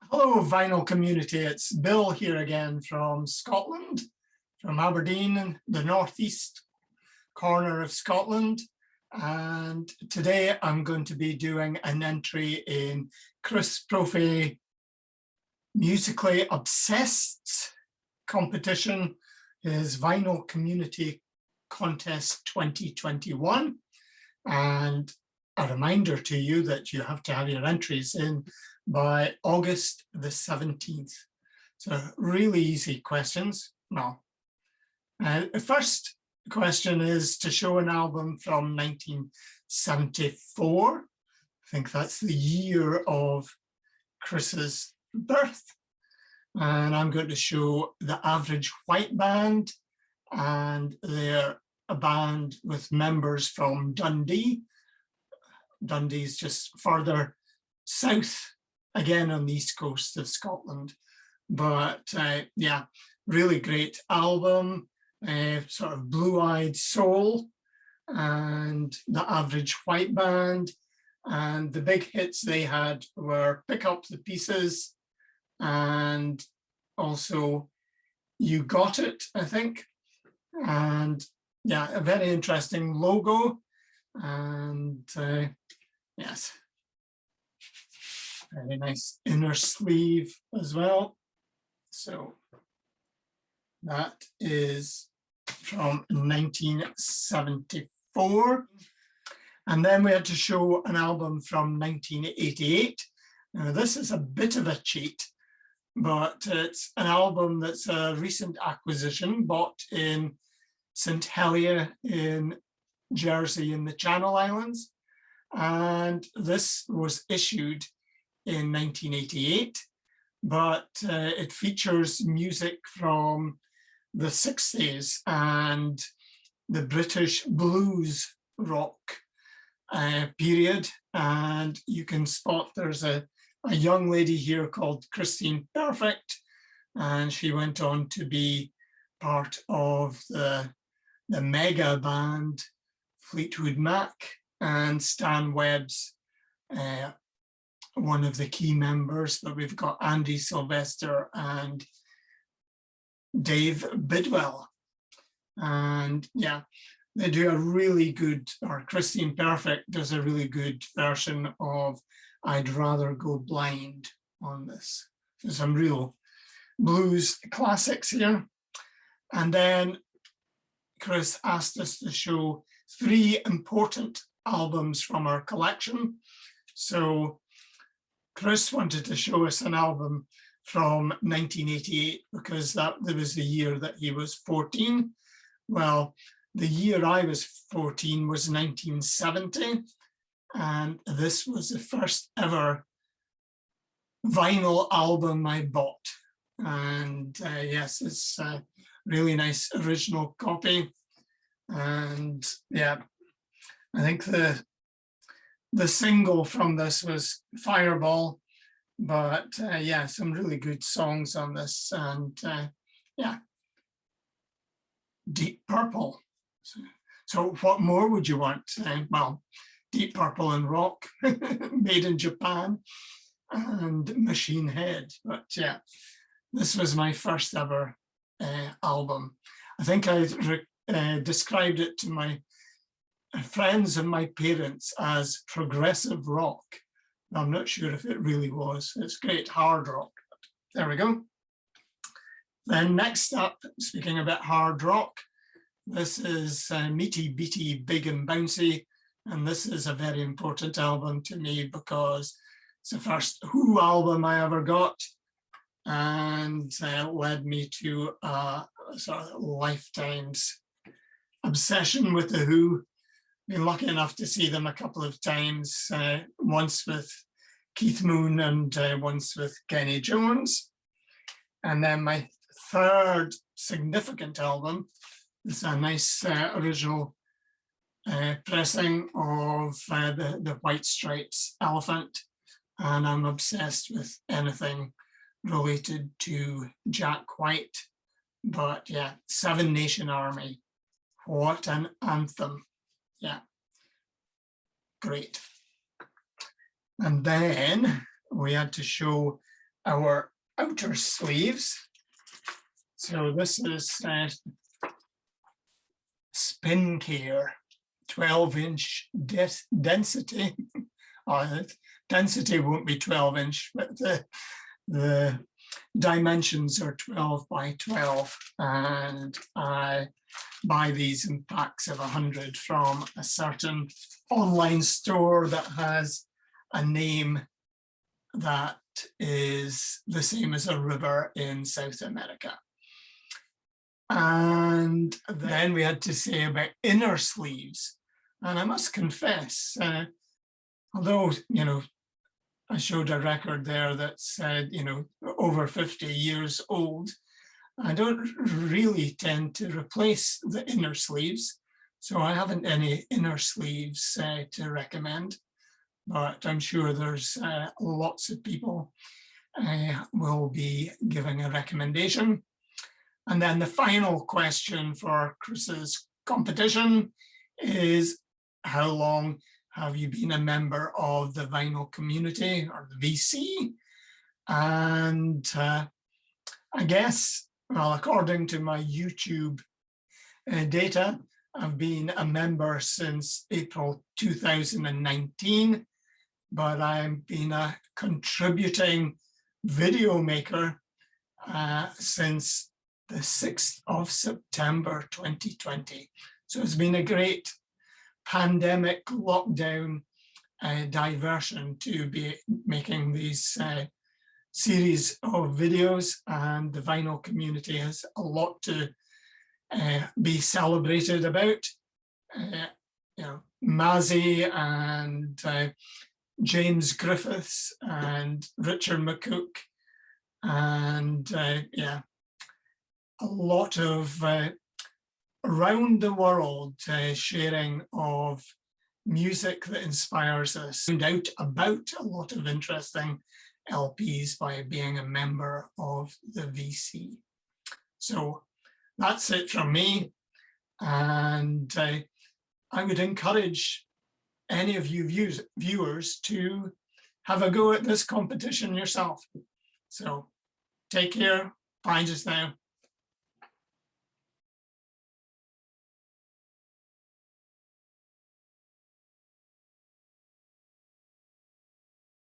Hello, vinyl community. It's Bill here again from Scotland, from Aberdeen, the northeast corner of Scotland. And today I'm going to be doing an entry in Chris Propfe Musically Obsessed competition, his Vinyl Community Contest 2021. And a reminder to you that you have to have your entries in by August the 17th. So really easy questions. Well, the first question is to show an album from 1974. I think that's the year of Chris's birth. And I'm going to show the Average White Band, and they're a band with members from Dundee. Dundee's just further south, again on the east coast of Scotland. But yeah, really great album, sort of blue-eyed soul, and the Average White Band. And the big hits they had were Pick Up the Pieces and also You Got It, I think. And yeah, a very interesting logo. And yes, very nice inner sleeve as well. So that is from 1974. And then we had to show an album from 1988. Now, this is a bit of a cheat, but it's an album that's a recent acquisition, bought in St. Helier in Jersey in the Channel Islands. And this was issued in 1988, but it features music from the 60s and the British blues rock period. And you can spot there's a young lady here called Christine Perfect, and she went on to be part of the mega band Fleetwood Mac, and Stan Webb's one of the key members, but we've got Andy Sylvester and Dave Bidwell. And yeah, they do a really good, or Christine Perfect does a really good version of I'd Rather Go Blind on this. So some real blues classics here. And then Chris asked us to show 3 important albums from our collection. So Chris wanted to show us an album from 1988 because that was the year that he was 14. Well, the year I was 14 was 1970, and this was the first ever vinyl album I bought. And yes, it's a really nice original copy. And yeah, I think the single from this was Fireball, but yeah, some really good songs on this. And yeah, Deep Purple. So what more would you want? Well, Deep Purple and rock, made in Japan, and Machine Head. But yeah, this was my first ever album. I think I described it to my friends and my parents as progressive rock. I'm not sure if it really was. It's great hard rock. But there we go. Then next up, speaking about hard rock, this is Meaty Beaty Big and Bouncy. And this is a very important album to me because it's the first Who album I ever got, and led me to a sort of lifetime's obsession with the Who. Been lucky enough to see them a couple of times, once with Keith Moon and once with Kenny Jones. And then my third significant album is a nice original pressing of the White Stripes Elephant. And I'm obsessed with anything related to Jack White. But yeah, Seven Nation Army, what an anthem. Yeah, great. And then we had to show our outer sleeves. So this is Spin Care 12-inch density. Density won't be 12-inch, but the dimensions are 12 by 12, and I buy these in packs of 100 from a certain online store that has a name that is the same as a river in South America. And then we had to say about inner sleeves. And I must confess, although, you know, I showed a record there that said, you know, over 50 years old, I don't really tend to replace the inner sleeves. So I haven't any inner sleeves to recommend, but I'm sure there's lots of people will be giving a recommendation. And then the final question for Chris's competition is, how long have you been a member of the vinyl community, or the VC? And I guess, well, according to my YouTube data, I've been a member since April 2019, but I've been a contributing video maker since the 6th of September 2020. So it's been a great pandemic lockdown diversion to be making these series of videos, and the vinyl community has a lot to be celebrated about. You know, Mazzy and James Griffiths and Richard McCook, and yeah, a lot of around the world sharing of music that inspires us. Found out about a lot of interesting LPs by being a member of the VC. So that's it from me, and I would encourage any of you viewers to have a go at this competition yourself. So take care, bye just now.